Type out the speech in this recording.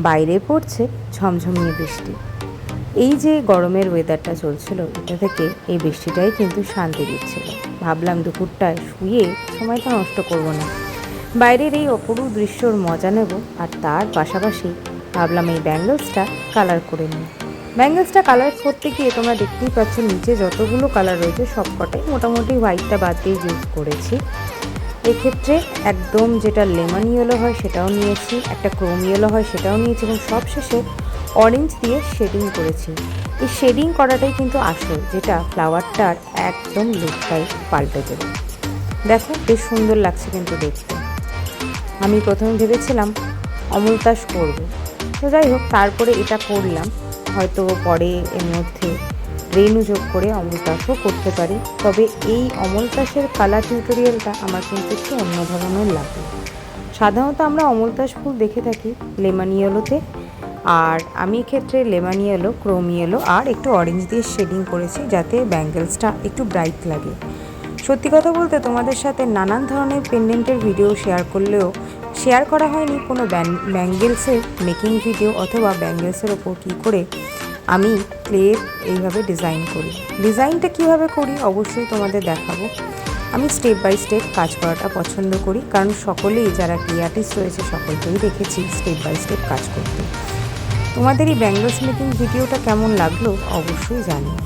বাইরে পড়ছে ঝমঝমিয়ে বৃষ্টি। এই যে গরমের ওয়েদারটা চলছিল, এটা থেকে এই বৃষ্টিটাই কিন্তু শান্তি দিচ্ছিল। ভাবলাম দুপুরটায় শুয়ে সময়টা নষ্ট করব না, বাইরের এই অপরূপ দৃশ্যর মজা নেব। আর তার পাশাপাশি ভাবলাম এই ব্যাঙ্গেলসটা কালার করে নিই। ব্যাঙ্গেলসটা কালার করতে গিয়ে তোমরা দেখতেই পাচ্ছ নিচে যতগুলো কালার রয়েছে সবকটাই মোটামুটি হোয়াইটটা বাদ দিয়ে ইউজ করেছি। এক্ষেত্রে একদম যেটা লেমন ইয়েলো হয় সেটাও নিয়েছি, একটা ক্রোম ইয়েলো হয় সেটাও নিয়েছি, এবং সবশেষে অরেঞ্জ দিয়ে শেডিং করেছি। এই শেডিং করাটাই কিন্তু আসল, যেটা ফ্লাওয়ারটার একদম লুকটাই পাল্টে দেবে। দেখো বেশ সুন্দর লাগছে কিন্তু দেখতে। আমি প্রথমে ভেবেছিলাম অমলতাস করব, তো যাই হোক তারপরে এটা করলাম। হয়তো পরে এর মধ্যে রেনু যোগ করে অমলতাসও করতে পারি। তবে এই অমলতাসের কালার টিউটোরিয়ালটা আমার কিন্তু একটু অন্য ধরনের লাগে। সাধারণত আমরা অমলতাস ফুল দেখে থাকি লেমন ইয়েলোতে, আর আমি এক্ষেত্রে লেমন ইয়েলো, ক্রোম ইয়েলো আর একটু অরেঞ্জ দিয়ে শেডিং করেছি, যাতে ব্যাঙ্গেলসটা একটু ব্রাইট লাগে। সত্যি কথা বলতে তোমাদের সাথে নানান ধরনের পেন্ডেন্টের ভিডিও শেয়ার করা হয়নি কোনো ব্যাঙ্গেলসের মেকিং ভিডিও, অথবা ব্যাঙ্গেলসের ওপর কী করে আমি ক্লে এইভাবে ডিজাইন করি। ডিজাইনটা কীভাবে করি অবশ্যই তোমাদের দেখাবো। আমি স্টেপ বাই স্টেপ কাজ করাটা পছন্দ করি, কারণ সকলেই যারা ক্লে আর্টিস্ট রয়েছে সকলকেই দেখেছি স্টেপ বাই স্টেপ কাজ করতে। তোমাদের এই ব্যাঙ্গেলস মেকিং ভিডিওটা কেমন লাগলো অবশ্যই জানিও।